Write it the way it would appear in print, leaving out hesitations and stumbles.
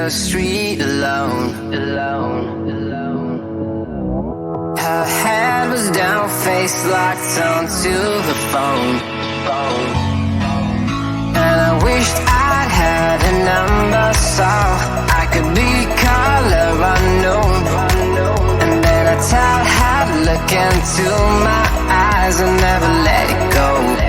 the street alone. Her head was down, face locked onto the phone. And I wished I'd had a number so I could be color unknown. And then I tell her, look into my eyes and never let it go.